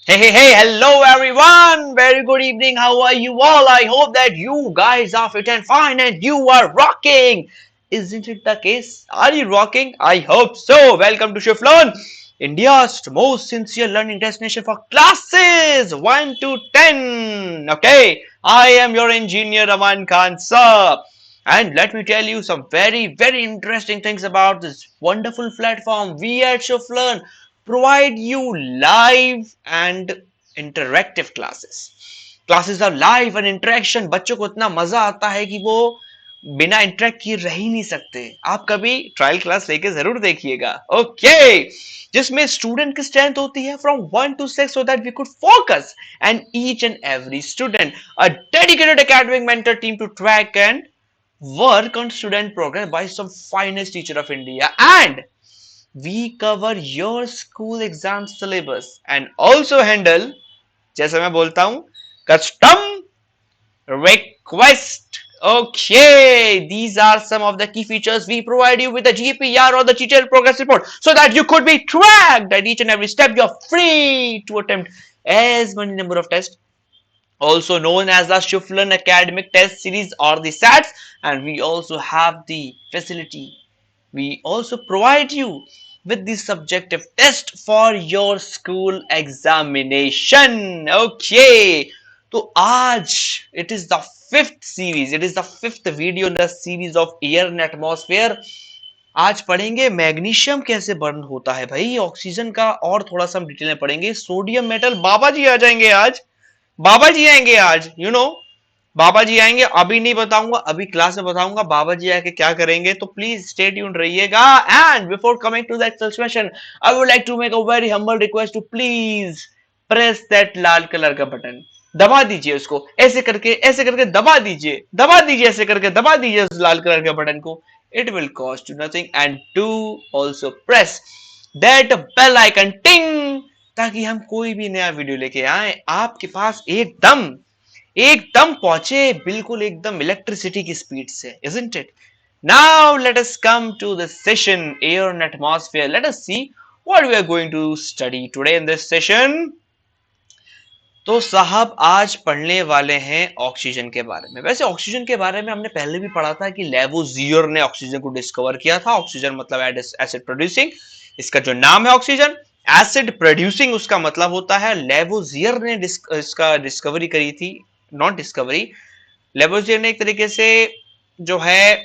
Hey, hello everyone. Very good evening. How are you all? I hope that you guys are fit and fine and you are rocking. Isn't it the case? Are you rocking? I hope so. Welcome to Shift Learn, India's most sincere learning destination for classes 1 to 10. Okay, I am your engineer Aman Khan, sir. And let me tell you some very interesting things about this wonderful platform. We at Shift Learn provide you live and interactive classes. Classes are live and interaction बच्चों को इतना मजा आता है कि वो बिना interact किए रह ही नहीं सकते। आप कभी ट्रायल क्लास लेके जरूर देखिएगा। ओके, जिसमें स्टूडेंट की स्ट्रेंथ होती है from 1 to 6 so that we could focus and each and every student a dedicated academic mentor team to track and work on student progress by some finest teacher of India, and we cover your school exam syllabus and also handle, जैसे मैं बोलता हूं, custom request. Okay, these are some of the key features. We provide you with the GPR or the detailed progress report so that you could be tracked at each and every step. You're free to attempt as many number of tests, also known as the Shuflan Academic Test Series or the SATs, and we also have the facility. We also provide you with the subjective test for your school examination. Okay, तो आज it is the fifth series, it is the fifth video in the series of air and atmosphere. आज पढ़ेंगे magnesium कैसे burn होता है भाई, oxygen का और थोड़ा सा हम डिटेल में पढ़ेंगे। सोडियम मेटल बाबा जी आ जाएंगे आज, बाबा जी आएंगे आज, बाबा जी आएंगे। अभी नहीं बताऊंगा, अभी क्लास में बताऊंगा बाबा जी आके क्या करेंगे, तो प्लीज स्टे ट्यून्ड रहिएगा। And before coming to that subscription, I would like to make a very humble request to please press that लाल कलर का बटन, दबा दीजिए उसको, ऐसे करके दबा दीजिए ऐसे करके दबा दीजिए उस लाल कलर के बटन को। It will cost you nothing, and do also press that bell icon ting, ताकि हम कोई भी नया वीडियो लेके आए आपके पास एकदम एकदम पहुंचे, बिल्कुल एकदम इलेक्ट्रिसिटी की स्पीड से, isn't it? Now let us come to the session air and atmosphere. Let us see what we are going to study today in this session. तो साहब आज पढ़ने वाले हैं ऑक्सीजन के बारे में। वैसे ऑक्सीजन के बारे में हमने पहले भी पढ़ा था कि लेवोजियर ने ऑक्सीजन को डिस्कवर किया था। ऑक्सीजन मतलब एसिड प्रोड्यूसिंग, इसका जो नाम है ऑक्सीजन, एसिड प्रोड्यूसिंग उसका मतलब होता है। लेवोजियर ने इसका डिस्कवरी करी थी, नॉट डिस्कवरी, लेवोजियर ने एक तरीके से जो है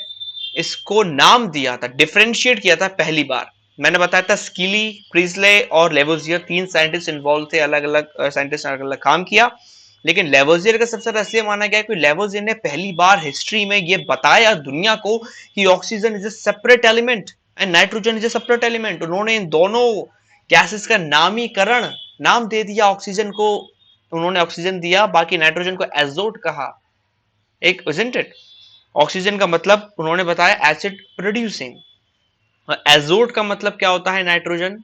इसको नाम दिया था, डिफरेंशिएट किया था पहली बार। मैंने बताया था स्कीली, प्रिजले और लेवोजियर तीन साइंटिस्ट इन्वॉल्व थे, अलग अलग साइंटिस्ट अलग अलग काम किया, लेकिन लेवोजियर का सबसे इसलिए माना गया कि लेवोजियर ने पहली बार हिस्ट्री में ये बताया दुनिया को कि oxygen is a separate element and nitrogen is a separate element. उन्होंने इन दोनों गैसेस का नामीकरण, नाम दे दिया ऑक्सीजन को, उन्होंने ऑक्सीजन दिया, बाकी नाइट्रोजन को एजोट कहा। एक isn't it? ऑक्सीजन का मतलब उन्होंने बताया एसिड प्रोड्यूसिंग, एजोट का मतलब क्या होता है, nitrogen,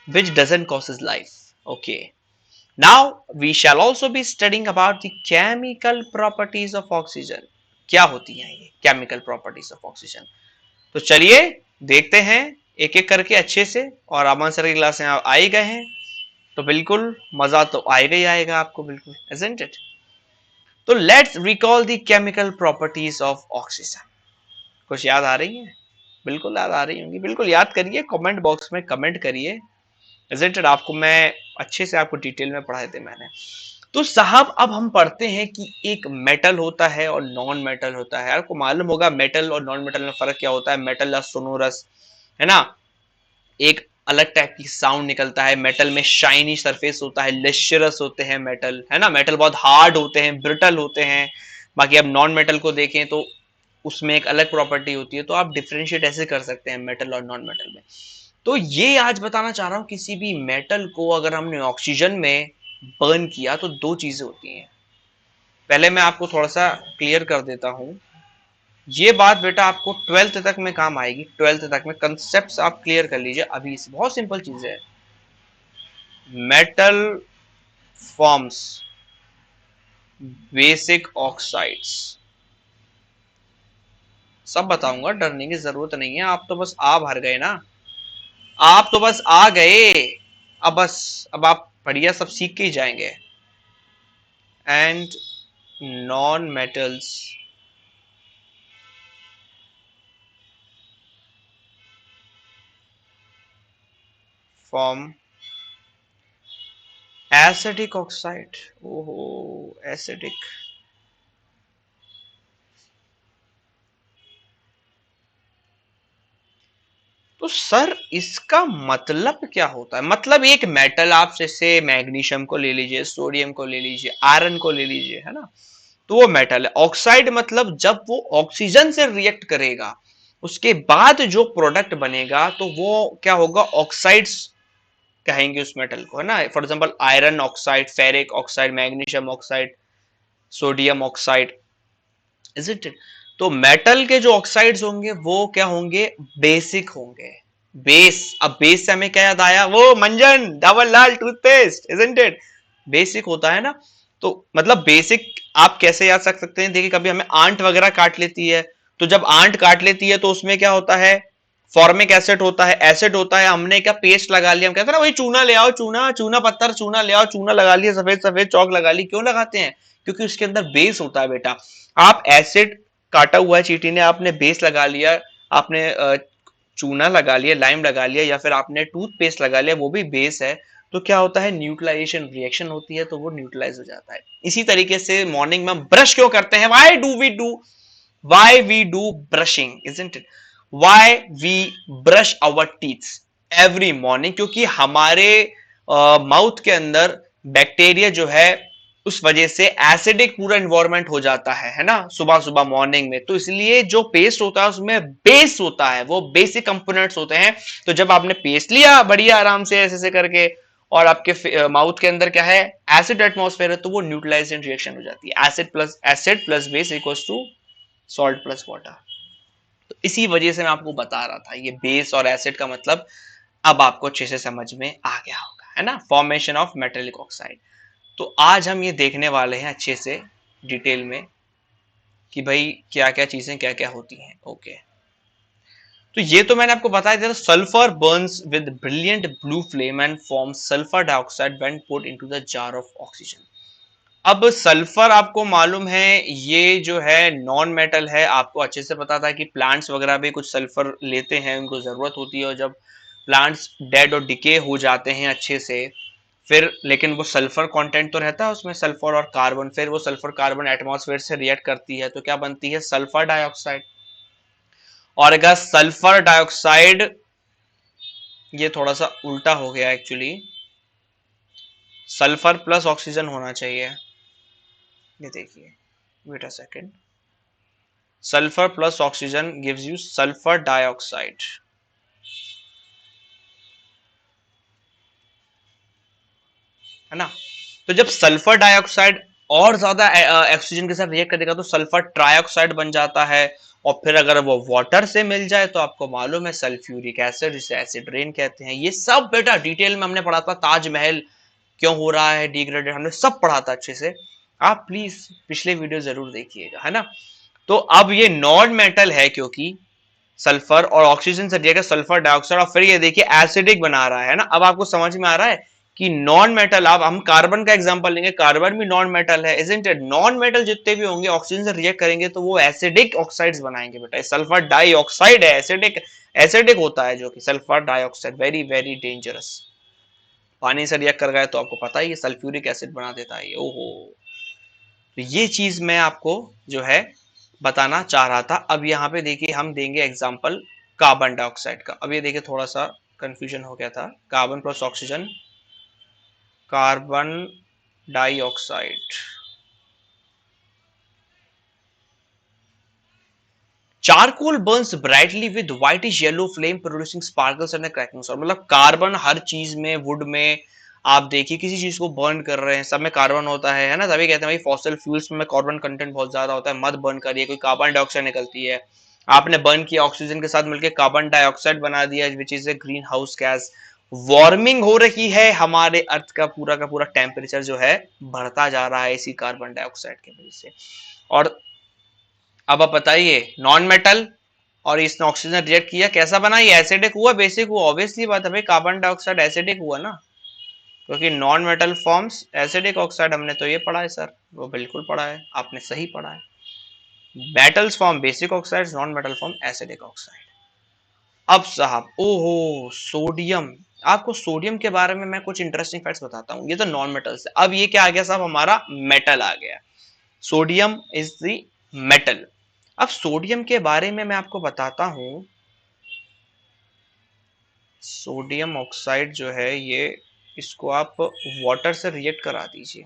which doesn't causes life. Okay, now we shall also be studying about the chemical properties of oxygen. क्या होती हैं ये chemical properties of oxygen? तो चलिए देखते हैं एक एक करके अच्छे से, और अमन सर की क्लास में आप आ ही गए हैं तो बिल्कुल मजा तो आएगा ही आएगा आपको, बिल्कुल isn't it? तो let's recall the chemical properties of oxygen. कुछ याद आ रही है? बिल्कुल याद आ रही होंगी, बिल्कुल याद करिए, कमेंट बॉक्स में कमेंट करिए। isn't it? आपको मैं अच्छे से आपको डिटेल में पढ़ाए थे मैंने। तो साहब अब हम पढ़ते हैं कि एक मेटल होता है और नॉन मेटल होता है। आपको मालूम होगा मेटल और नॉन मेटल में फर्क क्या होता है। मेटल या सोनोरस है ना, एक अलग टाइप की साउंड निकलता है। मेटल में शाइनी सरफेस होता है, लेशरस होते हैं मेटल, है ना। मेटल बहुत हार्ड होते हैं, ब्रिटल होते हैं। बाकी अब नॉन मेटल को देखें तो उसमें एक अलग प्रॉपर्टी होती है, तो आप डिफरेंशिएट ऐसे कर सकते हैं मेटल और नॉन मेटल में। तो ये आज बताना चाह रहा हूं, किसी भी मेटल को अगर हमने ऑक्सीजन में बर्न किया तो दो चीजें होती हैं। पहले मैं आपको थोड़ा सा क्लियर कर देता हूं, ये बात बेटा आपको 12th तक में काम आएगी। 12th तक में कंसेप्ट आप क्लियर कर लीजिए अभी से, बहुत सिंपल चीज है। मेटल फॉर्म्स बेसिक ऑक्साइड्स, सब बताऊंगा, डरने की जरूरत नहीं है। आप तो बस आ भर गए ना, आप तो बस आ गए, अब बस अब आप बढ़िया, सब सीख के ही जाएंगे. And non metals form acidic oxide. ओहो, एसिडिक. तो सर इसका मतलब क्या होता है? मतलब एक मेटल, आप जैसे मैग्नीशियम को ले लीजिए, सोडियम को ले लीजिए, आयरन को ले लीजिए, है ना, तो वो मेटल है. ऑक्साइड मतलब जब वो ऑक्सीजन से रिएक्ट करेगा उसके बाद जो प्रोडक्ट बनेगा तो वो क्या होगा? ऑक्साइड्स कहेंगे उस मेटल को, है ना. For example iron oxide, ferric oxide, magnesium oxide, sodium oxide, is it. तो मेटल के जो ऑक्साइड्स होंगे वो क्या होंगे? बेसिक होंगे. बेस. अब बेस से हमें क्या याद आया? वो मंजन double Lal toothpaste, isn't it. Basic होता है ना. तो मतलब बेसिक आप कैसे याद रख सकते हैं? देखिए कभी हमें आंट वगैरह काट लेती है, तो जब आंट काट लेती है तो उसमें क्या होता है? फॉर्मिक एसिड होता है, एसिड होता है. हमने क्या पेस्ट लगा लिया, हम कहते हैं ना वही चूना ले आओ, चूना चूना पत्थर, चूना ले आओ, चूना लगा लिया, सफेद सफेद चौक लगा ली. क्यों लगाते हैं? क्योंकि उसके अंदर बेस होता है बेटा. आप एसिड काटा हुआ है चींटी ने, आपने बेस लगा लिया, आपने चूना लगा लिया, लाइम लगा लिया, या फिर आपने टूथपेस्ट लगा लिया, वो भी बेस है. तो क्या होता है? न्यूट्रलाइजेशन रिएक्शन होती है, तो वो न्यूट्रलाइज हो जाता है. इसी तरीके से मॉर्निंग में ब्रश क्यों करते हैं? Why we do brushing, isn't it. Why we brush our teeth every morning? क्योंकि हमारे माउथ के अंदर बैक्टीरिया जो है उस वजह से एसिडिक पूरा इन्वायरमेंट हो जाता है ना, सुबह सुबह मॉर्निंग में. तो इसलिए जो पेस्ट होता है उसमें बेस होता है, वो बेसिक कंपोनेंट्स होते हैं. तो जब आपने पेस्ट लिया बढ़िया आराम से ऐसे ऐसे करके, और आपके माउथ के अंदर क्या है? एसिड एटमॉस्फेयर है, तो वो न्यूट्रलाइजेशन रिएक्शन हो जाती है. Acid plus base equals to salt plus water. तो इसी वजह से मैं आपको बता रहा था ये बेस और एसिड का मतलब अब आपको अच्छे से समझ में आ गया होगा, है ना. Formation of metallic oxide. तो आज हम ये देखने वाले हैं अच्छे से डिटेल में कि भाई क्या क्या चीजें क्या क्या होती हैं. ओके, तो ये तो मैंने आपको बताया था. Sulphur Burns with brilliant blue flame and form sulphur dioxide when put into the jar of oxygen. अब सल्फर आपको मालूम है ये जो है नॉन मेटल है. आपको अच्छे से पता था कि प्लांट्स वगैरह भी कुछ सल्फर लेते हैं, उनको जरूरत होती है, और जब प्लांट्स डेड और डिके हो जाते हैं अच्छे से, फिर लेकिन वो सल्फर कंटेंट तो रहता है उसमें, सल्फर और कार्बन. फिर वो सल्फर कार्बन एटमॉस्फेयर से रिएक्ट करती है तो क्या बनती है? Sulphur dioxide. और अगर सल्फर डाइऑक्साइड, ये थोड़ा सा उल्टा हो गया एक्चुअली, सल्फर प्लस ऑक्सीजन होना चाहिए. ये देखिए, wait a second. Sulphur plus oxygen gives you sulphur dioxide, है ना. तो जब सल्फर डाइऑक्साइड और ज्यादा ऑक्सीजन के साथ रिएक्ट करेगा तो सल्फर ट्राइऑक्साइड बन जाता है. और फिर अगर वो वाटर से मिल जाए तो आपको मालूम है सल्फ्यूरिक एसिड, जिसे एसिड रेन कहते हैं. ये सब बेटा डिटेल में हमने पढ़ा था. ताजमहल क्यों हो रहा है डिग्रेडेड, हमने सब पढ़ा था अच्छे से. आप प्लीज पिछले वीडियो जरूर देखिएगा, है ना. तो अब ये नॉन मेटल है क्योंकि सल्फर और ऑक्सीजन से रिएक्ट सल्फर डाइऑक्साइड, और फिर ये देखिए एसिडिक बना रहा है ना. अब आपको समझ में आ रहा है कि नॉन मेटल, अब हम कार्बन का एग्जांपल लेंगे, कार्बन भी नॉन मेटल है, इजंट इट. नॉन मेटल जितने भी होंगे ऑक्सीजन से रिएक्ट करेंगे तो वो एसिडिक ऑक्साइड्स बनाएंगे बेटा. सल्फर डाइऑक्साइड है, एसिडिक, एसिडिक होता है जो कि sulphur dioxide, very very dangerous. पानी से रिएक्ट कर गए तो आपको पता ही है सल्फ्यूरिक एसिड बना देता है. ओहो, तो ये चीज मैं आपको जो है बताना चाह रहा था. अब यहाँ पे देखिए हम देंगे एग्जांपल कार्बन डाइऑक्साइड का. अब ये देखिए थोड़ा सा कंफ्यूजन हो गया था. Carbon plus oxygen, carbon dioxide. Charcoal Burns brightly with whitish yellow flame producing sparkles and cracking sound. मतलब कार्बन हर चीज में, वुड में आप देखिए किसी चीज को बर्न कर रहे हैं, सब में कार्बन होता है ना. तभी कहते हैं भाई फॉसिल फ्यूल्स में कार्बन कंटेंट बहुत ज्यादा होता है, मत बर्न करिए. कोई कार्बन डाइऑक्साइड निकलती है, आपने बर्न किया, ऑक्सीजन के साथ मिलकर कार्बन डाइऑक्साइड बना दिया, which is a green house gas. Warming हो रही है, हमारे अर्थ का पूरा टेम्परेचर जो है बढ़ता जा रहा है इसी कार्बन डाइऑक्साइड की वजह से. और अब आप बताइए नॉन मेटल और इसने ऑक्सीजन रिएक्ट किया, कैसा बना? ये एसिडिक हुआ, बेसिक हुआ? ऑब्वियसली बात है भाई, कार्बन डाइऑक्साइड एसिडिक हुआ ना. क्योंकि non metal forms acidic oxide हमने तो ये पढ़ा है सर, वो बिल्कुल पढ़ा है, आपने सही पढ़ा है। Metals form basic oxide, non metal form acidic oxide. अब साहब, ओहो, सोडियम। आपको सोडियम के बारे में मैं कुछ इंटरेस्टिंग फैक्ट्स बताता हूँ। ये तो नॉन मेटल्स है। अब ये क्या आ गया साहब, हमारा मेटल आ गया। Sodium is the metal. अब सोडियम के बारे में मैं आपको बताता हूं। सोडियम ऑक्साइड जो है ये, इसको आप वाटर से रिएक्ट करा दीजिए।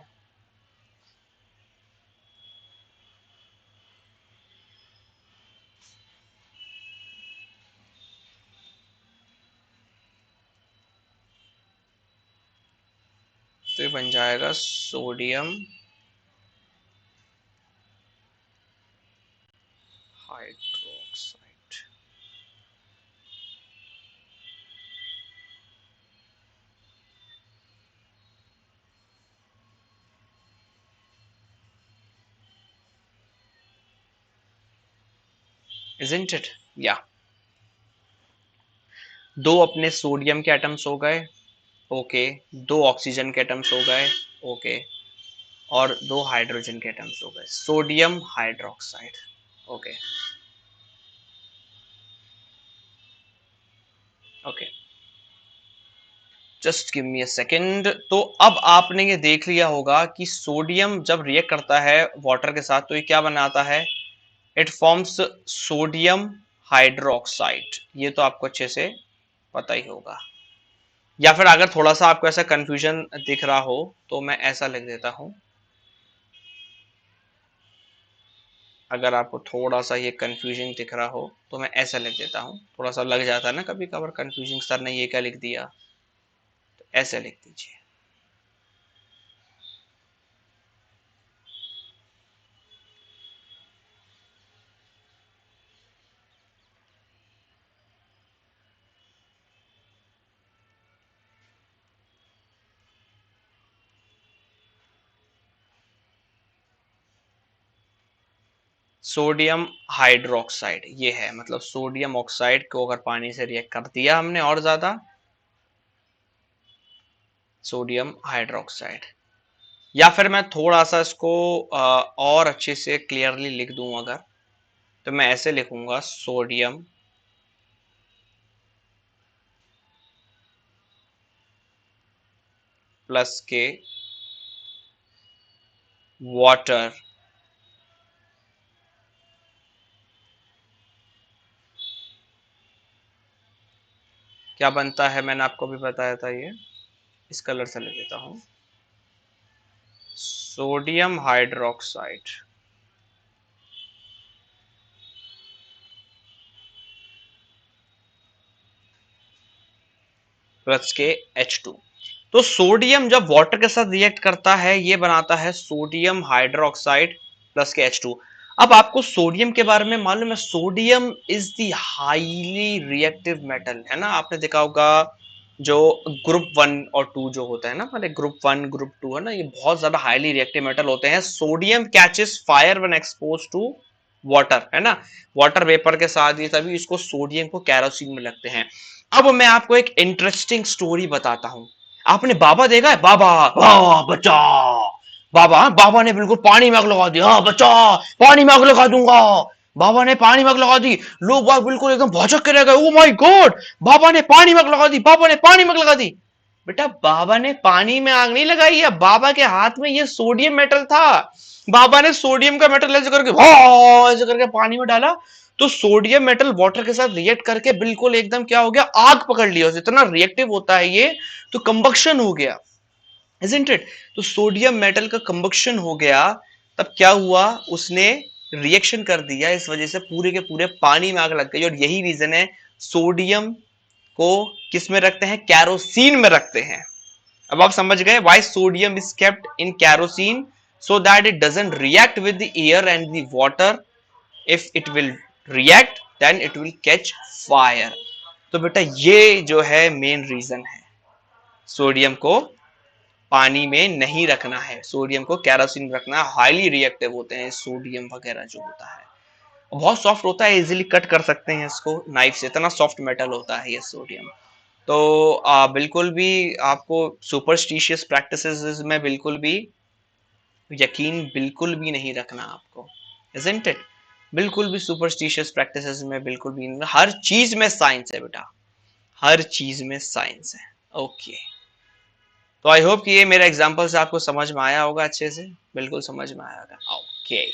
तो ये बन जाएगा सोडियम हाइड्रोक्साइड। Isn't it? या, दो अपने सोडियम के एटम्स हो गए, ओके, दो ऑक्सीजन के एटम्स हो गए, ओके, और दो हाइड्रोजन के एटम्स हो गए, sodium hydroxide. Okay, okay, just give me a second. तो अब आपने ये देख लिया होगा कि सोडियम जब रिएक्ट करता है वाटर के साथ तो ये क्या बनाता है, इट फॉर्म्स सोडियम हाइड्रोक्साइड। ये तो आपको अच्छे से पता ही होगा। या फिर अगर थोड़ा सा आपको ऐसा कंफ्यूजन दिख रहा हो तो मैं ऐसा लिख देता हूं। अगर आपको थोड़ा सा ये कंफ्यूजन दिख रहा हो तो मैं ऐसा लिख देता हूं। थोड़ा सा लग जाता है ना कभी कभार कंफ्यूजन, सर ने ये क्या लिख दिया, तो ऐसे लिख दीजिए। सोडियम हाइड्रोक्साइड ये है, मतलब सोडियम ऑक्साइड को अगर पानी से रिएक्ट कर दिया हमने और ज्यादा, सोडियम हाइड्रोक्साइड। या फिर मैं थोड़ा सा इसको और अच्छे से क्लियरली लिख दूं अगर, तो मैं ऐसे लिखूंगा सोडियम प्लस के वाटर क्या बनता है, मैंने आपको भी बताया था, ये इस कलर से लिख देता हूं, सोडियम हाइड्रोक्साइड प्लस के H2। तो सोडियम जब वाटर के साथ रिएक्ट करता है ये बनाता है सोडियम हाइड्रोक्साइड प्लस के H2। अब आपको सोडियम के बारे में मालूम है, sodium is the highly reactive metal, है ना। आपने देखा होगा जो ग्रुप 1 और 2 जो होता है ना, मतलब ग्रुप 1 ग्रुप 2 है ना, ये बहुत ज्यादा हाईली रिएक्टिव मेटल होते हैं। Sodium catches fire when expose to water, है ना, वाटर वेपर के साथ, ये तभी इसको सोडियम को कैरोसिन में लगते हैं। अब मैं आपको एक इंटरेस्टिंग स्टोरी बताता हूं। आपने बाबा देखा है, बाबा, हाँ बच्चा, बाबा, हाँ, बाबा ने बिल्कुल पानी में आग लगा दी, हाँ बच्चा, पानी में आग लगा दूंगा। बाबा ने पानी में आग लगा दी, लोग बाग बिल्कुल एकदम भौचक के रह गए, ओ माय गॉड, बाबा ने पानी में आग लगा दी, बाबा ने पानी में आग लगा दी। बेटा, बाबा ने पानी में आग नहीं लगाई है, बाबा के हाथ में ये सोडियम मेटल था। बाबा ने सोडियम का मेटल ऐसे करके, हाँ ऐसे करके पानी में डाला, तो सोडियम मेटल वाटर के साथ रिएक्ट करके बिल्कुल एकदम क्या हो गया, आग पकड़ लिया, इतना रिएक्टिव होता है ये, तो कंबक्शन हो गया, isn't it? तो सोडियम मेटल का कंबक्शन हो गया, तब क्या हुआ, उसने रिएक्शन कर दिया, इस वजह से पूरे के पूरे पानी में आग लग गई। और यही रीजन है सोडियम को किस में रखते हैं, कैरोसिन में रखते हैं। अब आप समझ गए why sodium is kept in kerosene, so that it doesn't react with the air and the water. If it will react then it will catch fire. तो बेटा ये जो है मेन रीजन है, सोडियम को पानी में नहीं रखना है, सोडियम को कैरोसिन में रखना है। हाईली रिएक्टिव होते हैं सोडियम वगैरह जो होता है, बहुत सॉफ्ट होता है, इजीली कट कर सकते हैं इसको नाइफ से, इतना सॉफ्ट मेटल होता है ये सोडियम। तो बिल्कुल भी आपको सुपरस्टिशियस प्रैक्टिसेस में बिल्कुल भी यकीन बिल्कुल भी नहीं रखना आपको, isn't it? बिल्कुल भी सुपरस्टिशियस प्रैक्टिसेस में बिल्कुल भी नहीं, हर चीज में साइंस है बेटा, हर चीज में साइंस है। ओके, तो आई होप कि ये मेरा एग्जांपल से आपको समझ में आया होगा, अच्छे से बिल्कुल समझ में आया होगा। ओके,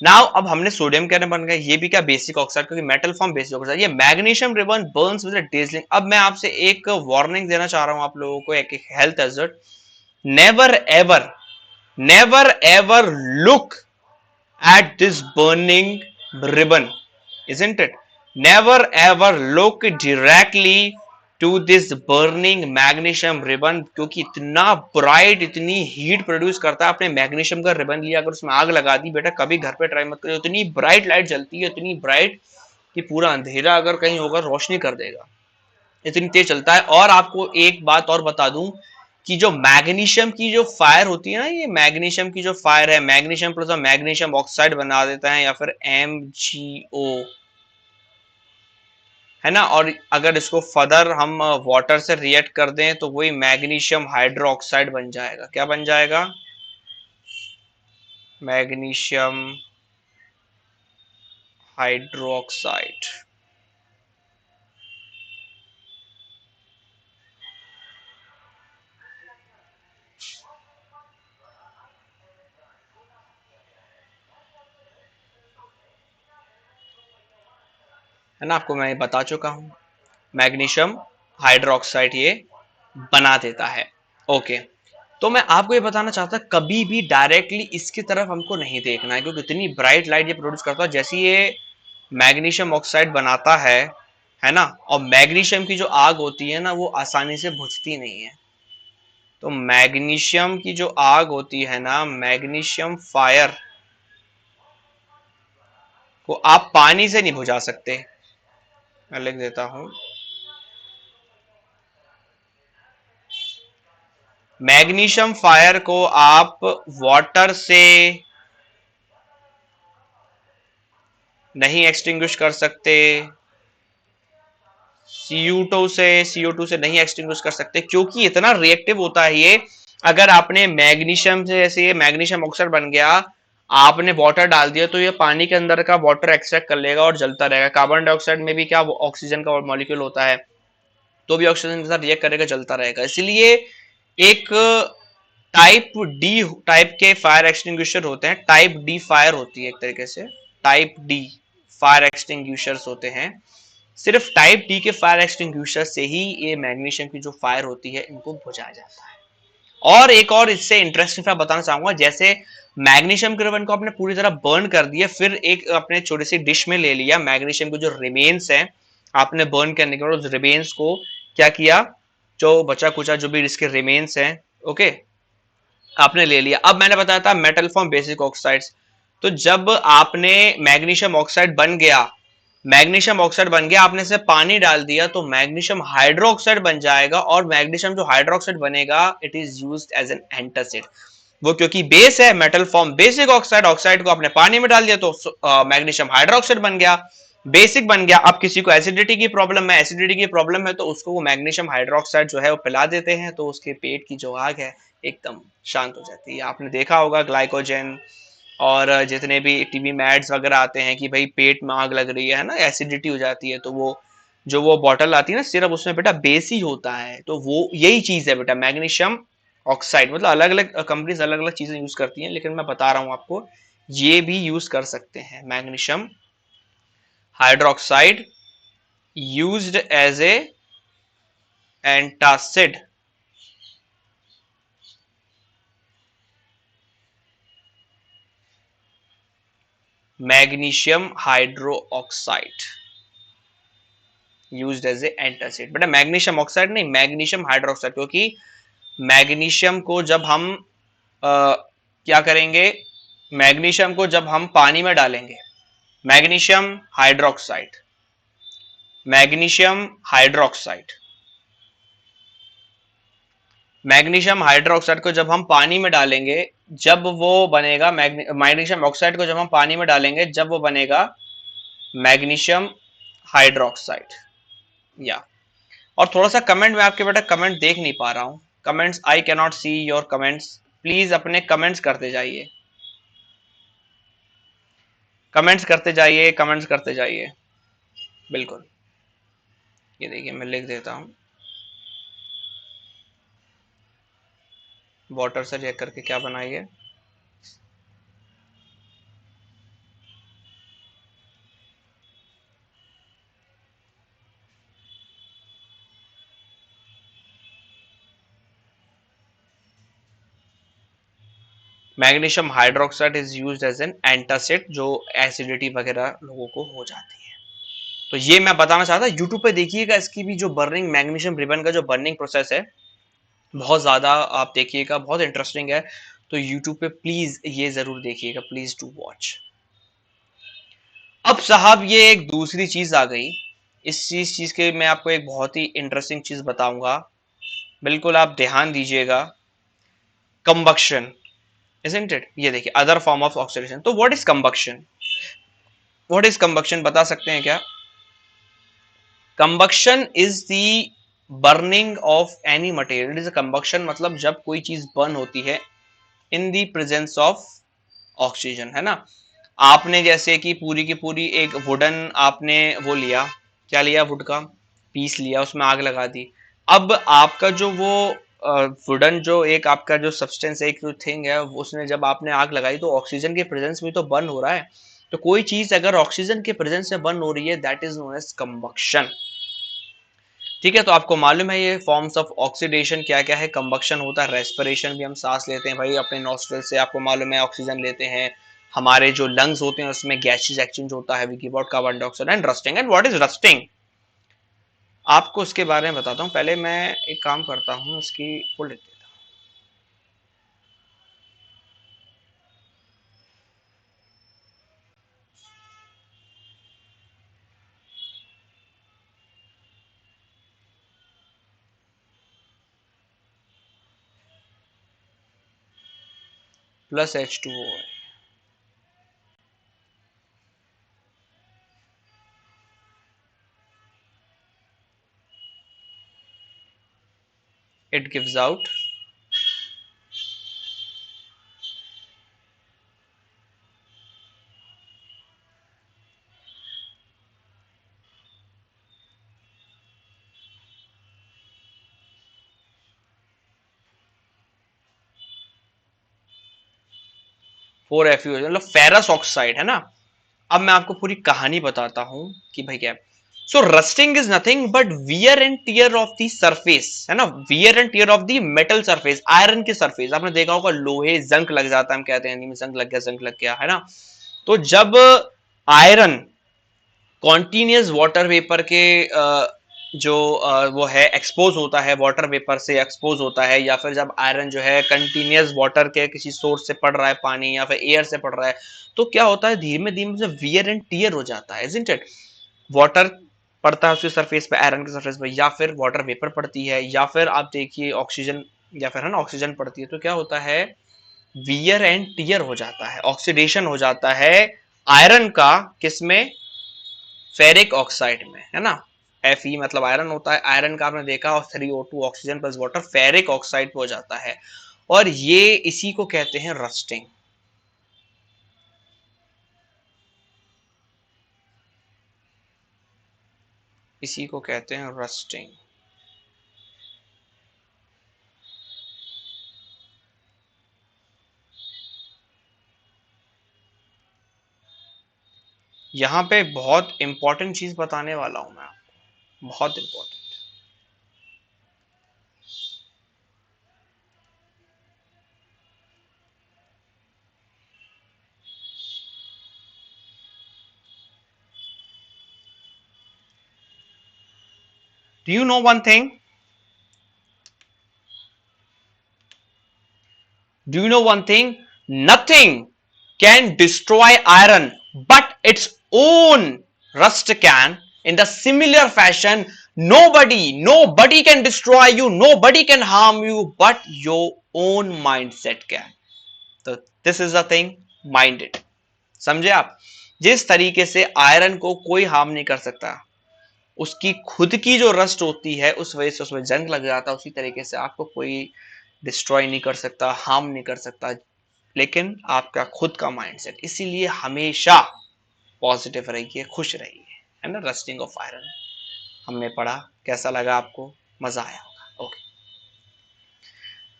नाउ अब हमने सोडियम कैन बन गया, ये भी क्या बेसिक ऑक्साइड, क्योंकि मेटल फॉर्म बेसिक ऑक्साइड। ये magnesium ribbon Burns with dazzling. अब मैं आपसे एक वार्निंग देना चाह रहा हूं आप लोगों को, एक health hazard. Never ever, never ever look at this burning ribbon, isn't it? Never ever look directly to this burning magnesium ribbon, क्योंकि इतना ब्राइट, इतनी हीट प्रोड्यूस करता है। आपने मैग्नीशियम का रिबन लिया, अगर उसमें आग लगा दी, बेटा कभी घर पे ट्राई मत करो। इतनी ब्राइट लाइट जलती है, इतनी ब्राइट कि पूरा अंधेरा अगर कहीं होगा रोशनी कर देगा, इतनी तेज चलता है। और आपको एक बात और बता दूं कि जो मैग्नीशियम की जो फायर होती है ना, ये मैग्नीशियम की जो फायर है, मैग्नीशियम प्लस मैग्नीशियम ऑक्साइड बना देता है, या फिर MgO, है ना। और अगर इसको फर्दर हम वाटर से रिएक्ट कर दें तो वही मैग्नीशियम हाइड्रो ऑक्साइड बन जाएगा। क्या बन जाएगा? Magnesium hydro oxide. है ना, आपको मैं बता चुका हूं, मैग्नीशियम हाइड्रोक्साइड ये बना देता है। ओके, तो मैं आपको ये बताना चाहता, कभी भी डायरेक्टली इसकी तरफ हमको नहीं देखना है, क्योंकि इतनी ब्राइट लाइट ये प्रोड्यूस करता है। जैसे ये मैग्नीशियम ऑक्साइड बनाता है ना, और मैग्नीशियम की जो आग होती है ना, वो आसानी से बुझती नहीं है। तो मैग्नीशियम की जो आग होती है ना, मैग्नीशियम फायर को आप पानी से नहीं बुझा सकते। मैं लिख देता हूं, मैग्नीशियम फायर को आप वाटर से नहीं एक्सटिंग्विश कर सकते, CO2 से नहीं एक्सटिंग्विश कर सकते, क्योंकि इतना रिएक्टिव होता है ये। अगर आपने मैग्नीशियम से, जैसे ये मैग्नीशियम ऑक्साइड बन गया, आपने वाटर डाल दिया, तो ये पानी के अंदर का वाटर एक्सट्रैक्ट कर लेगा और जलता रहेगा। कार्बन डाइऑक्साइड में भी क्या ऑक्सीजन का मॉलिक्यूल होता है, तो भी ऑक्सीजन के साथ रिएक्ट करेगा, जलता रहेगा। इसलिए एक टाइप डी टाइप के फायर एक्सटिंग्विशर होते हैं, टाइप डी फायर होती है एक तरीके से, टाइप डी फायर एक्सटिंग्विशर्स होते हैं। सिर्फ टाइप डी के फायर एक्सटिंग्विशर से ही ये मैग्नीशियम की जो फायर होती है, इनको बुझाया जाता है। और एक और इससे इंटरेस्टिंग फैक्ट बताना चाहूंगा, जैसे मैग्नीशियम के रिबन को आपने पूरी तरह बर्न कर दिया, फिर एक अपने छोटी सी डिश में ले लिया, मैग्नीशियम के जो रिमेन्स है आपने बर्न करने के बाद उस रिमेन्स को क्या किया, जो बचा कुचा जो भी इसके रिमेन्स हैं, ओके, आपने ले लिया। अब मैंने बताया था मेटल फॉर्म बेसिक ऑक्साइड्स, तो जब आपने मैग्नीशियम ऑक्साइड बन गया, मैग्नीशियम ऑक्साइड बन गया, आपने से पानी डाल दिया, तो मैग्नीशियम हाइड्रोक्साइड बन जाएगा। और मैग्नीशियम जो हाइड्रोक्साइड बनेगा, it is used as an antacid. वो क्योंकि बेस है, metal form basic oxide, oxide को आपने पानी में डाल दिया तो मैग्नीशियम हाइड्रोक्साइड बन गया, बेसिक बन गया। अब किसी को एसिडिटी की प्रॉब्लम है, एसिडिटी की प्रॉब्लम है, तो उसको वो मैग्नीशियम हाइड्रोक्साइड जो है वो पिला देते हैं, तो उसके पेट की जो आग है एकदम शांत हो जाती है। आपने देखा होगा ग्लाइकोजन और जितने भी टीवी में एड्स वगैरह आते हैं कि भाई पेट में आग लग रही है ना, एसिडिटी हो जाती है, तो वो जो वो बॉटल आती है ना सिर्फ, उसमें बेटा बेस ही होता है। तो वो यही चीज है बेटा, मैग्नीशियम ऑक्साइड। मतलब अलग अलग कंपनीज अलग अलग चीजें यूज करती हैं, लेकिन मैं बता रहा हूं आपको, ये भी यूज कर सकते हैं। Magnesium hydroxide used as a antacid, magnesium hydro oxide used as a antacid. बेटा मैग्नीशियम ऑक्साइड नहीं, मैग्नीशियम हाइड्रोक्साइड, क्योंकि मैग्नीशियम को जब हम क्या करेंगे, मैग्नीशियम को जब हम पानी में डालेंगे, magnesium hydroxide, magnesium hydroxide, magnesium hydroxide को जब हम पानी में डालेंगे, जब वो बनेगा, मैग्नीशियम ऑक्साइड को जब हम पानी में डालेंगे, जब वो बनेगा मैग्नीशियम हाइड्रोक्साइड। या और थोड़ा सा कमेंट में आपके बेटा कमेंट देख नहीं पा रहा हूं, comments I can not see your comments, please अपने कमेंट्स करते जाइए, कमेंट्स करते जाइए, कमेंट्स करते जाइए। बिल्कुल, ये देखिए मैं लिख देता हूं, वाटर से चेक करके क्या बनाइए। Magnesium hydroxide is used as an antacid, जो एसिडिटी वगैरह लोगों को हो जाती है। तो ये मैं बताना चाहता, यूट्यूब पे देखिएगा, इसकी भी जो बर्निंग, मैग्नीशियम रिबन का जो बर्निंग प्रोसेस है बहुत ज्यादा आप देखिएगा, बहुत इंटरेस्टिंग है। तो यूट्यूब पे प्लीज ये जरूर देखिएगा, प्लीज टू वॉच। अब साहब ये एक दूसरी चीज आ गई, इस चीज के मैं आपको एक बहुत ही इंटरेस्टिंग चीज बताऊंगा, बिल्कुल आप ध्यान दीजिएगा। Combustion, isn't it? ये देखिए अदर फॉर्म ऑफ ऑक्सीडेशन। तो what is combustion? What is combustion बता सकते हैं क्या? Combustion is the burning of any material. It is a combustion मतलब जब कोई चीज बर्न होती है in the presence of oxygen, है ना। आपने जैसे कि पूरी की पूरी एक वुडन आपने वो लिया, क्या लिया, वुड का पीस लिया, उसमें आग लगा दी। अब आपका जो वो वुडन जो एक आपका जो सब्सटेंस है, एक जो थिंग है, उसने जब आपने आग लगाई तो ऑक्सीजन के प्रेजेंस में तो बर्न हो रहा है। तो कोई चीज अगर ऑक्सीजन के प्रेजेंस में बर्न हो रही है, that is known as combustion. ठीक है, तो आपको मालूम है ये फॉर्म्स ऑफ ऑक्सीडेशन क्या क्या है। कंबक्शन होता है रेस्पिरेशन, भी हम सांस लेते हैं भाई अपने नॉस्ट्रल से, आपको मालूम है ऑक्सीजन लेते हैं। हमारे जो लंग्स होते हैं उसमें गैसेस एक्सचेंज होता है, we give out carbon dioxide. And rusting, and what is rusting, आपको उसके बारे में बताता हूँ। पहले मैं एक काम करता हूँ, उसकी वो लेते हैं प्लस H2O है। इट गिव्स आउट 4Fu, मतलब फेरस ऑक्साइड, है ना। अब मैं आपको पूरी कहानी बताता हूं कि भाई क्या है। So rusting is nothing but wear and tear of the surface, है ना, wear and tear of the metal surface, iron की सरफेस। आपने देखा होगा लोहे जंक लग जाता है, हम कहते हैं हिंदी में जंक लग गया, जंक लग गया, है ना। तो जब आयरन कॉन्टिन्यूस वाटर वेपर के जो वो है एक्सपोज होता है, वाटर वेपर से एक्सपोज होता है, या फिर जब आयरन जो है कंटिन्यूस वाटर के किसी सोर्स से पड़ रहा है, पानी या फिर एयर से पड़ रहा है, तो क्या होता है, धीमे धीमे से वियर एंड टियर हो जाता है, इजंट इट। वाटर पड़ता है उसकी सरफेस पे, आयरन की सरफेस पे, या फिर वाटर वेपर पड़ती है, या फिर आप देखिए ऑक्सीजन, या फिर है ना ऑक्सीजन पड़ती है, तो क्या होता है, वियर एंड टियर हो जाता है, ऑक्सीडेशन हो जाता है आयरन का, किसमें, फेरिक ऑक्साइड में, है ना। Fe मतलब आयरन होता है, आयरन का आपने देखा, और 3O2 oxygen plus water ferric oxide पे हो जाता है। और ये इसी को कहते हैं रस्टिंग। इसी को कहते हैं रस्टिंग। यहां पे बहुत इंपॉर्टेंट चीज बताने वाला हूं मैं आपको, बहुत important. Do you know one thing, do you know one thing, nothing can destroy iron but its own rust can. In the similar fashion, nobody can destroy you, nobody can harm you but your own mindset can. तो this is the thing, mind it. समझे आप? जिस तरीके से iron को कोई harm नहीं कर सकता, उसकी खुद की जो रस्ट होती है उस वजह से उसमें जंग लग जाता है, उसी तरीके से आपको कोई डिस्ट्रॉय नहीं कर सकता, हार्म नहीं कर सकता, लेकिन आपका खुद का माइंडसेट। इसीलिए हमेशा पॉजिटिव रहिए, खुश रहिए, है ना। रस्टिंग ऑफ आयरन हमने पढ़ा, कैसा लगा आपको? मजा आया होगा। ओके,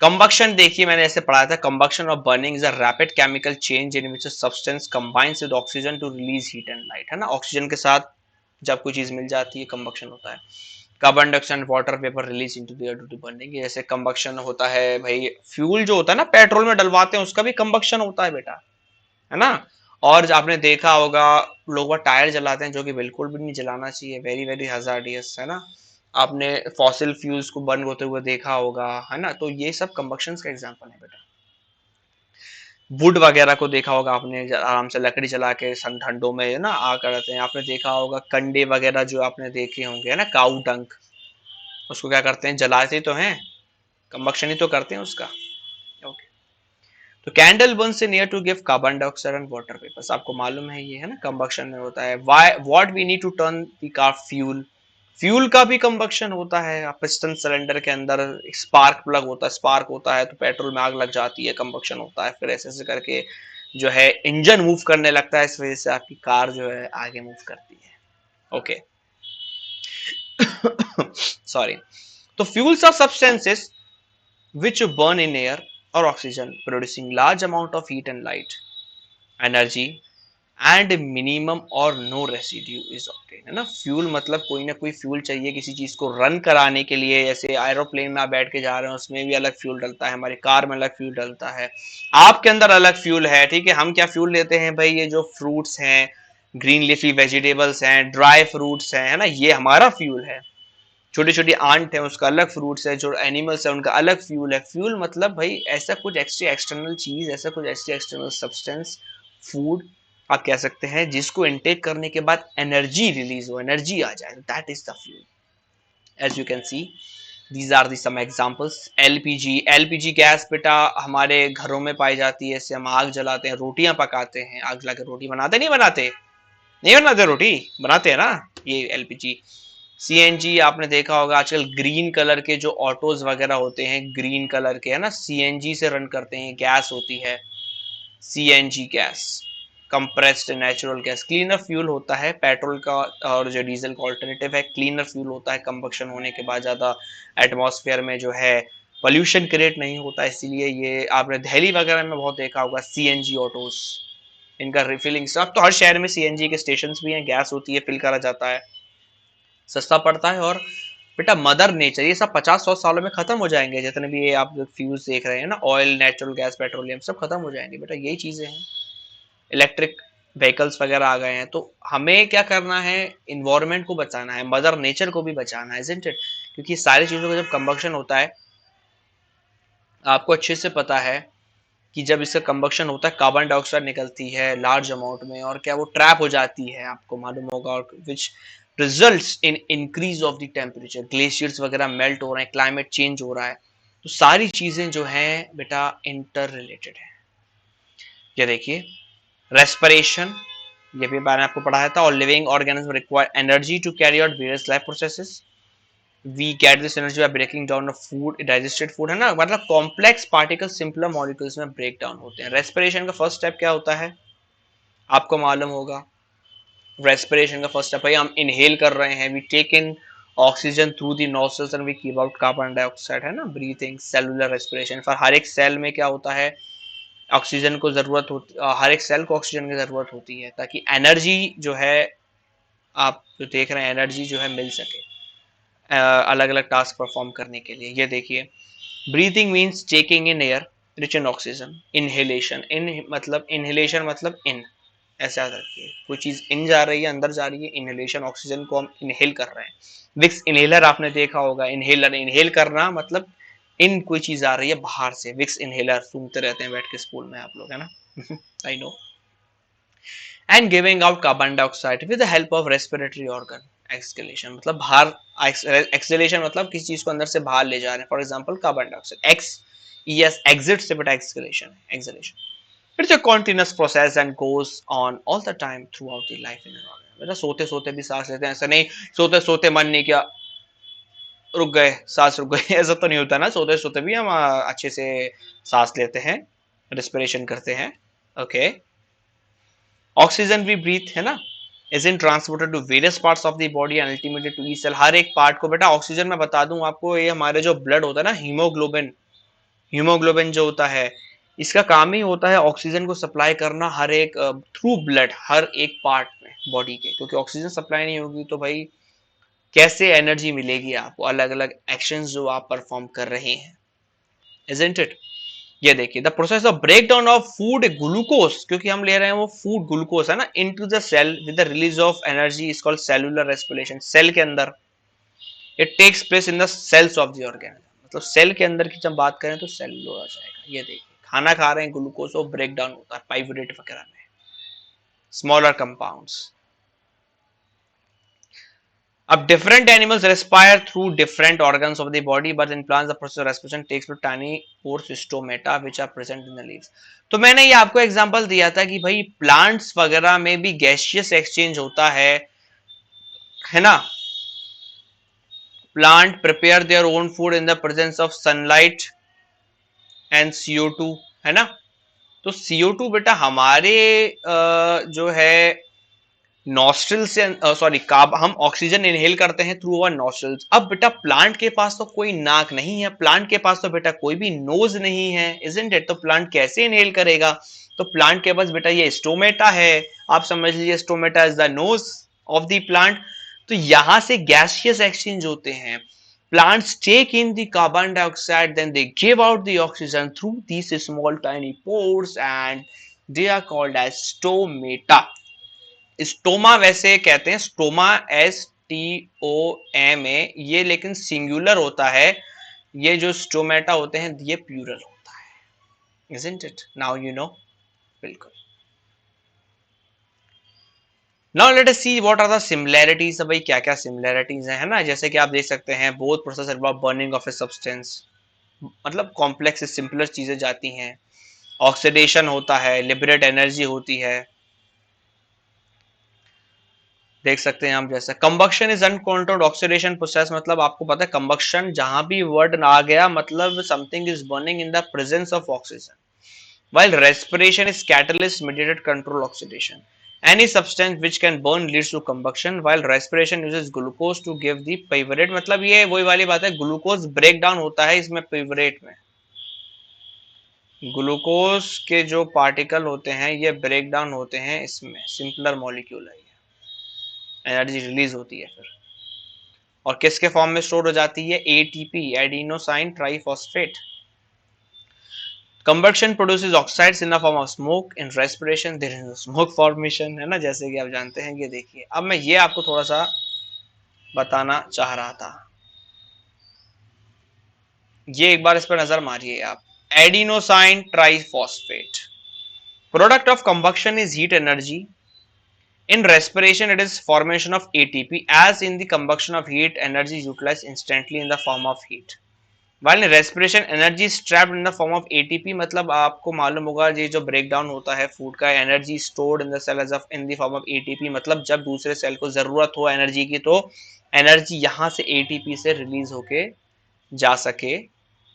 कंबक्शन देखिए, मैंने ऐसे पढ़ा था, कंबक्शन और burning is a rapid chemical change in which substance combines with oxygen to release heat and light, है ना। ऑक्सीजन के साथ जब कोई चीज मिल जाती है, कंबक्शन होता है। Carbon dioxide water vapour release into the air due to burning, जैसे कंबक्शन होता है भाई, फ्यूल जो होता है ना पेट्रोल में डलवाते हैं, उसका भी कंबक्शन होता है बेटा, है ना। और आपने देखा होगा लोग वो टायर जलाते हैं, जो कि बिल्कुल भी नहीं जलाना चाहिए, वेरी वेरी हजार्डियस, है ना। आपने फॉसिल फ्यूल्स को बर्न होते हुए देखा होगा, है ना। तो ये सब कंबक्शन का एग्जांपल है बेटा। वुड वगैरह को देखा होगा आपने, आराम से लकड़ी जला के ठंडों में, है ना, आग करते हैं। आपने देखा होगा कंडे वगैरह जो आपने देखे होंगे, है ना, काऊ डंक, उसको क्या करते हैं, जलाते तो हैं, कंबक्शन ही तो करते हैं उसका। ओके, तो candle burns in air to give carbon dioxide and water vapours, आपको मालूम है ये, है ना, कंबक्शन में होता है। Why what we need to turn the car fuel, fuel का भी कंबक्शन होता है। पिस्टन सिलेंडर के अंदर स्पार्क प्लग होता है, स्पार्क होता है तो पेट्रोल में आग लग जाती है, कंबक्शन होता है, फिर ऐसे ऐसे करके जो है इंजन मूव करने लगता है, इस वजह से आपकी कार जो है आगे मूव करती है। Okay, sorry. तो fuels are substances which burn in air or oxygen, producing large amount of heat and light, energy, and minimum और नो रेसिड्यू इज ऑब्टेन, है ना। फ्यूल मतलब कोई ना कोई फ्यूल चाहिए किसी चीज को रन कराने के लिए। जैसे एरोप्लेन में आप बैठ के जा रहे हैं, उसमें भी अलग फ्यूल डलता है, हमारी कार में अलग फ्यूल डलता है, आपके अंदर अलग फ्यूल है, ठीक है। हम क्या फ्यूल लेते हैं भाई, ये जो फ्रूट्स हैं, ग्रीन लीफी वेजिटेबल्स हैं, ड्राई फ्रूट्स हैं, है ना, ये हमारा फ्यूल है। छोटी छोटी आंट है, उसका अलग फ्रूट्स है, जो एनिमल्स है उनका अलग फ्यूल है। फ्यूल मतलब भाई ऐसा कुछ एक्स्ट्रा एक्सटर्नल चीज, ऐसा कुछ एक्स्ट्रा एक्सटर्नल सब्सटेंस, फूड आप कह सकते हैं, जिसको इनटेक करने के बाद एनर्जी रिलीज हो, एनर्जी आ जाए, that is the fuel. As you can see, these are the some examples। LPG, LPG gas बेटा हमारे घरों में पाई जाती है, इससे हम आग जलाते हैं, रोटियां पकाते हैं, आग जला के रोटी बनाते नहीं बनाते, नहीं बनाते, रोटी बनाते हैं ना, ये एलपीजी। सीएनजी आपने देखा होगा आजकल ग्रीन कलर के जो ऑटोज वगैरह होते हैं, ग्रीन कलर के, है ना, सीएनजी से रन करते हैं, गैस होती है CNG gas, compressed natural gas. Cleaner fuel होता है पेट्रोल का और जो डीजल का ऑल्टरनेटिव है, क्लीनर फ्यूल होता है, कंबक्शन होने के बाद ज्यादा एटमॉस्फेयर में जो है पोल्यूशन क्रिएट नहीं होता, इसीलिए ये आपने दिल्ली वगैरह में बहुत देखा होगा सीएनजी ऑटोज, इनका रिफिलिंग। अब तो हर शहर में सीएनजी के स्टेशन भी हैं, गैस होती है, फिल करा जाता है, सस्ता पड़ता है। और बेटा मदर नेचर, ये सब 50-100 सालों में खत्म हो जाएंगे, जितने भी ये आप फ्यूज देख रहे हैं ना, ऑयल, नेचुरल गैस, पेट्रोलियम, सब खत्म हो जाएंगे बेटा, यही चीजें हैं। इलेक्ट्रिक व्हीकल्स वगैरह आ गए हैं, तो हमें क्या करना है, इन्वायरमेंट को बचाना है, मदर नेचर को भी बचाना है, इजंट इट। क्योंकि सारी चीजों का जब कंबक्शन होता है, आपको अच्छे से पता है कि जब इसका कंबक्शन होता है, कार्बन डाइऑक्साइड निकलती है लार्ज अमाउंट में, और क्या वो ट्रैप हो जाती है, आपको मालूम होगा, और which results in increase of the temperature, glaciers वगैरह मेल्ट हो रहे हैं, क्लाइमेट चेंज हो रहा है। तो सारी चीजें जो हैं बेटा इंटर रिलेटेड है। ये देखिए, रेस्पिरेशन, ये भी मैंने आपको पढ़ाया था। और living organism require energy to carry out various life processes, we get this energy by breaking down of food, digested food, है ना, मतलब कॉम्प्लेक्स पार्टिकल सिंपलर मॉलिक्यूल्स में ब्रेक डाउन होते हैं। रेस्पिरेशन का फर्स्ट स्टेप क्या होता है, आपको मालूम होगा। रेस्पिरेशन का फर्स्ट स्टेप है, हम इनहेल कर रहे हैं, we take in oxygen through the nostrils and we keep out carbon dioxide, है ना, ब्रीथिंग, सेलुलर रेस्पिरेशन। फिर हर एक सेल में क्या होता है, ऑक्सीजन को जरूरत होती, हर एक सेल को ऑक्सीजन की जरूरत होती है, ताकि एनर्जी जो है, आप जो देख रहे हैं, एनर्जी जो है मिल सके अलग अलग टास्क परफॉर्म करने के लिए। ये देखिए, breathing means taking in air rich in oxygen, inhalation, इन मतलब इनहेलेशन मतलब इन, ऐसा रखिए, कोई चीज इन जा रही है, अंदर जा रही है, इनहेलेशन ऑक्सीजन को हम इनहेल कर रहे हैं। विक्स इनहेलर आपने देखा होगा, इनहेलर, इनहेल करना मतलब इन कोई चीज आ रही है बाहर से, विक्स इनहेलर सुनते रहते हैं बैठ के स्कूल में आप लोग, है ना। I know. And giving out carbon dioxide with the help of respiratory organ, exhalation मतलब बाहर, एक्सहेलेशन मतलब किसी चीज को अंदर से बाहर ले जा रहे हैं, for example carbon dioxide, excess exit से बेटा exhalation, exhalation. It's a continuous process and goes on all the time throughout the life in an organ, बेटा सोते सोते भी सांस लेते हैं, ऐसा नहीं सोते सोते मन नहीं किया रुक गए, सांस रुक गई ऐसा तो नहीं होता ना, सोते सोते भी हम अच्छे से सांस लेते हैं, रेस्पिरेशन करते हैं। ओके, ऑक्सीजन भी ब्रीथ है ना, is in transported to various parts of the body and ultimately to each cell. हर एक पार्ट को बेटा ऑक्सीजन मैं बता दूं आपको, ये हमारे जो ब्लड होता है ना, हीमोग्लोबिन, हीमोग्लोबिन जो होता है, इसका काम ही होता है ऑक्सीजन को सप्लाई करना हर एक थ्रू ब्लड, हर एक पार्ट में बॉडी के, क्योंकि ऑक्सीजन सप्लाई नहीं होगी तो भाई कैसे एनर्जी मिलेगी आपको, अलग अलग एक्शंस जो आप परफॉर्म कर रहे हैं, इजंट इट। ये देखिए, the process of break down of food glucose, क्योंकि हम ले रहे हैं वो फूड ग्लूकोज है ना, into the cell with the release of energy is called cellular respiration. Cell के अंदर it takes place in the cells of the organism, मतलब सेल के अंदर की जब बात करें तो सेलुलर आ जाएगा। ये देखिए, खाना खा रहे हैं, ग्लूकोज वो ब्रेक डाउन होता है पाइवरेट वगैरह में, स्मॉलर कंपाउंड्स। अब different animals respire through different organs of the body, but in plants the process of respiration takes place tiny pores, stomata, which are present in the leaves। तो मैंने ये आपको example दिया था कि भाई प्लांट्स वगैरह में भी गैसियस एक्सचेंज होता है ना। Plant prepare their own food in the presence of sunlight and CO2, है ना। तो CO2 बेटा हमारे जो है नॉस्ट्रल से, सॉरी कार्ब, हम ऑक्सीजन इनहेल करते हैं थ्रू अवर नॉस्ट्रल्स। अब बेटा प्लांट के पास तो कोई नाक नहीं है, प्लांट के पास तो बेटा कोई भी नोज नहीं है, इजंट इट। तो प्लांट कैसे इनहेल करेगा? तो प्लांट के पास बेटा ये स्टोमेटा है, आप समझ लीजिए stomata is the nose of the plant. तो यहां से गैसियस एक्सचेंज होते हैं। Plants take in the carbon dioxide, then they give out the oxygen through these small tiny pores and they are called as stomata। Stoma वैसे कहते हैं, stoma STOMA, ये लेकिन सिंगुलर होता है। ये जो स्टोमेटा होते हैं ये प्लूरल होता है, isn't it? Now you know। बिल्कुल। Now let us see what are the similarities। भाई क्या क्या सिमिलैरिटीज है ना, जैसे कि आप देख सकते हैं both process involve burning of a substance, मतलब कॉम्प्लेक्स से सिंपलर चीजें जाती हैं, ऑक्सीडेशन होता है, लिबरेट एनर्जी होती है। देख सकते हैं हम, जैसे combustion is uncontrolled oxidation process, मतलब आपको पता है कंबक्शन जहां भी वर्ड आ गया मतलब something is burning in the presence of oxygen, while respiration is catalyst mediated control oxidation। Any substance which can burn leads to combustion, while respiration uses glucose to give the pyruvate। मतलब ये वही वाली बात है, glucose break down होता है इसमें पिवरेट में, ग्लूकोज के जो पार्टिकल होते हैं ये ब्रेक डाउन होते हैं इसमें, सिंपलर मॉलिक्यूल है, एनर्जी रिलीज होती है फिर, और किसके फॉर्म में स्टोर हो जाती है? ATP, adenosine triphosphate. Combustion produces oxides in the form of smoke। In respiration there is a smoke formation, है ना, जैसे कि आप जानते हैं। ये देखिए, अब मैं ये आपको थोड़ा सा बताना चाह रहा था, ये एक बार इस पर नजर मारिए आप। Adenosine triphosphate, product of combustion is heat energy. In respiration it is formation of ATP, as in the combustion of heat energy is utilized instantly in the form of heat, while in respiration energy is trapped in the form of ATP। मतलब आपको मालूम होगा ये जो break down होता है food का, energy stored in the cell as in the form of ATP, मतलब जब दूसरे सेल को जरूरत हो एनर्जी की तो एनर्जी यहां से ATP से रिलीज होके जा सके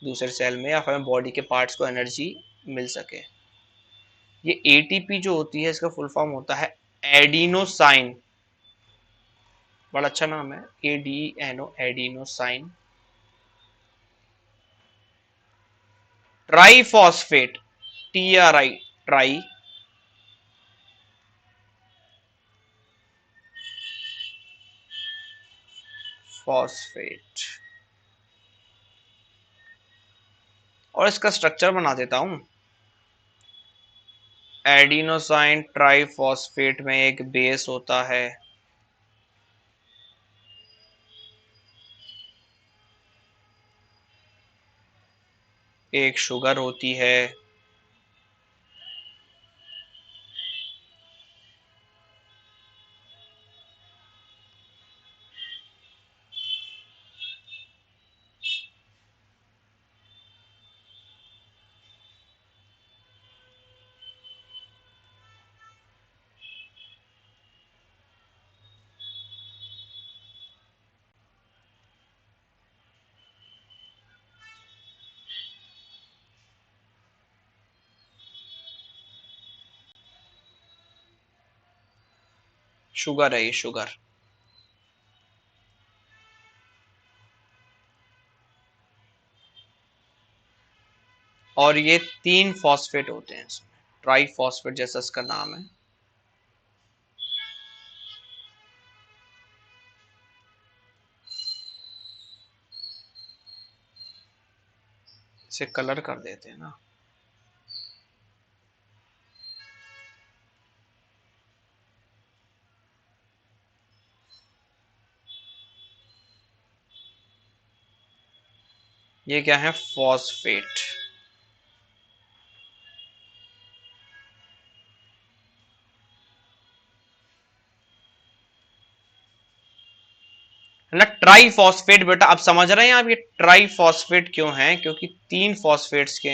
दूसरे सेल में, या फिर बॉडी के पार्ट्स को एनर्जी मिल सके। ये ATP जो होती है इसका फुल फॉर्म होता है एडिनोसाइन, बड़ा अच्छा नाम है, ADNO, adenosine triphosphate, TRI, try phosphate. और इसका स्ट्रक्चर बना देता हूं। एडिनोसाइन ट्राइफॉस्फेट में एक बेस होता है, एक शुगर होती है, शुगर है ये, शुगर। और ये 3 फॉस्फेट होते हैं इसमें, ट्राई फॉस्फेट जैसा इसका नाम है। इसे कलर कर देते हैं ना। ये क्या है, फॉस्फेट। है ना, ट्राई फॉस्फेट। बेटा आप समझ रहे हैं आप ये ट्राई फॉस्फेट क्यों है, क्योंकि 3 फॉस्फेट्स के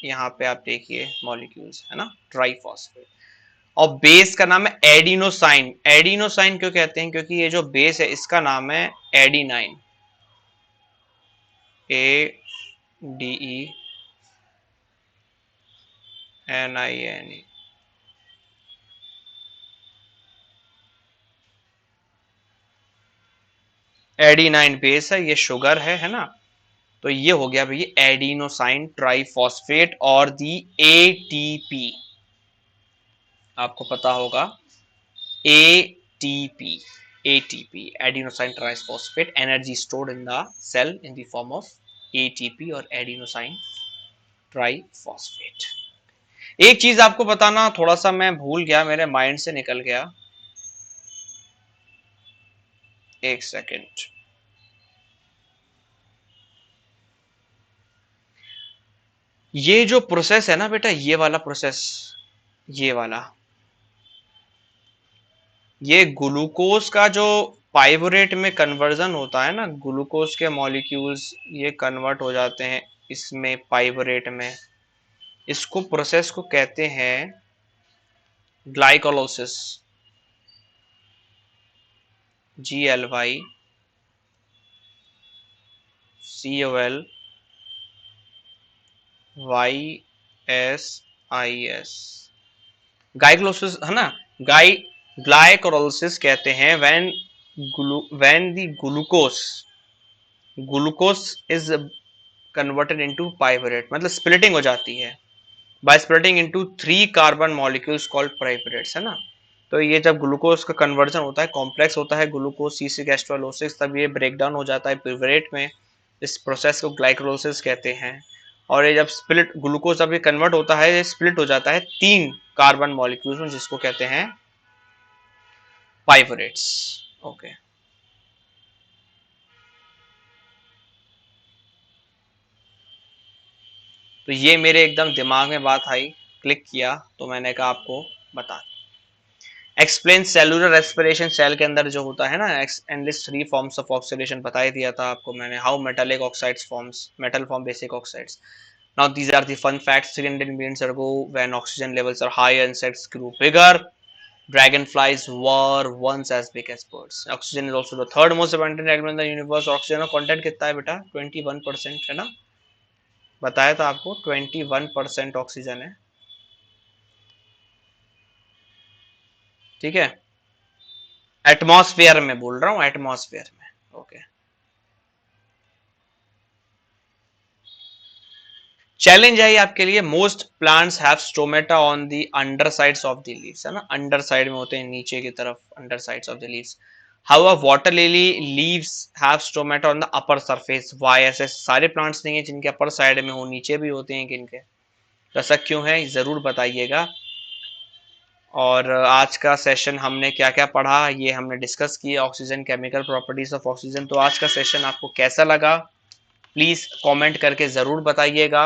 यहाँ पे आप देखिए मॉलिक्यूल्स, है ना, ट्राई फॉस्फेट। और बेस का नाम है एडिनोसाइन। एडिनोसाइन क्यों कहते हैं, क्योंकि ये जो बेस है इसका नाम है एडिनाइन, ADENINE। एडिनाइन बेस है, ये शुगर है ना। तो ये हो गया भाई एडिनोसाइन ट्राइफॉस्फेट और दी ATP। आपको पता होगा ATP, ATP adenosine triphosphate, energy stored in the cell in the form of ATP और एडिनोसाइन ट्राइफॉस्फेट। एक चीज आपको बताना, थोड़ा सा मैं भूल गया, मेरे माइंड से निकल गया, एक सेकेंड। ये जो प्रोसेस है ना बेटा, ये वाला प्रोसेस, ये वाला, ये ग्लूकोज का जो पाइवरेट में कन्वर्जन होता है ना, ग्लूकोज के मॉलिक्यूल्स ये कन्वर्ट हो जाते हैं इसमें पाइवरेट में, इसको प्रोसेस को कहते हैं ग्लाइकोलाइसिस। GLYCOLYSIS, ग्लाइकोलाइसिस है ना। ग्लाइकोलाइसिस कहते हैं when the glucose is converted into pyruvate, मतलब स्प्लिटिंग हो जाती है by splitting into 3 carbon molecules called pyruvates, है ना। तो ये जब ग्लूकोज का कन्वर्जन होता है, कॉम्प्लेक्स होता है ग्लूकोज C6H12O6, तब ये ब्रेक डाउन हो जाता है पाइवरेट में। इस प्रोसेस को ग्लाइकोलाइसिस कहते हैं। और ये जब स्प्लिट ग्लूकोज जब ये कन्वर्ट होता है, ये स्प्लिट हो जाता है 3 कार्बन मॉलिक्यूल्स में, जिसको कहते हैं पाइवरेट्स। ओके, तो ये मेरे एकदम दिमाग में बात आई, क्लिक किया, तो मैंने कहा आपको बता। एक्सप्लेन सेलुलर रेस्पिरेशन, सेल के अंदर जो होता है ना, एंडलेस 3 फॉर्म्स ऑफ ऑक्सीडेशन बता ही दिया था आपको मैंने, how metallic oxides forms, metal form basic oxides. Now these are the fun facts. 300 million years ago, when oxygen levels are higher, insects grew bigger. Dragonflies were once as big as birds. Oxygen is also the third most abundant element in the universe. Oxygen का content कितना है बेटा, 21% है ना, बताया था आपको 21% oxygen है, ठीक है। एटमॉस्फेयर में बोल रहा हूँ, एटमॉस्फेयर में। ओके, चैलेंज है आपके लिए। Most plants have stomata on the under sides of the leaves, है ना, अंडर साइड में होते हैं, नीचे की तरफ, under sides of the leaves. How a water lily leaves have stomata on the upper surface, why, ऐसे सारे प्लांट्स नहीं है जिनके अपर साइड में हो, नीचे भी होते हैं किनके, तो ऐसा क्यों है जरूर बताइएगा। और आज का सेशन हमने क्या क्या पढ़ा ये हमने डिस्कस किया, oxygen, chemical properties of oxygen. तो आज का सेशन आपको कैसा लगा प्लीज कमेंट करके जरूर बताइएगा।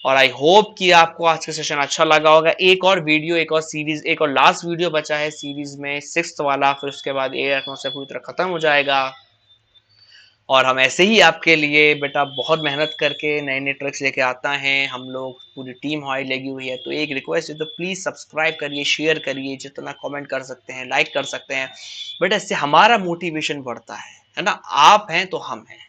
और आई होप कि आपको आज का सेशन अच्छा लगा होगा। एक और वीडियो, एक और सीरीज, एक और लास्ट वीडियो बचा है सीरीज में, 6th वाला, फिर उसके बाद एयर एटमॉस्फेयर पूरी तरह खत्म हो जाएगा। और हम ऐसे ही आपके लिए बेटा बहुत मेहनत करके नए नए ट्रिक्स लेके आता है, हम लोग पूरी टीम हमारी लगी हुई है। तो एक रिक्वेस्ट है, तो प्लीज सब्सक्राइब करिए, शेयर करिए, जितना कमेंट कर सकते हैं, लाइक कर सकते हैं बेटा, इससे हमारा मोटिवेशन बढ़ता है ना। आप हैं तो हम हैं,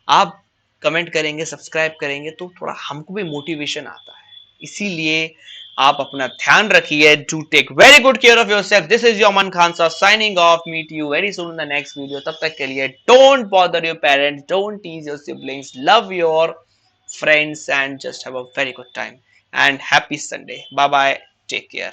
आप कमेंट करेंगे, सब्सक्राइब करेंगे तो थोड़ा हमको भी मोटिवेशन आता है। इसीलिए आप अपना ध्यान रखिए. Do take very good care of yourself. This is your Aman Khan sir signing off. Meet you very soon in the next video. तब तक के लिए don't bother your parents, don't tease your siblings, love your friends and just have a very good time and happy Sunday. Bye bye. Take care.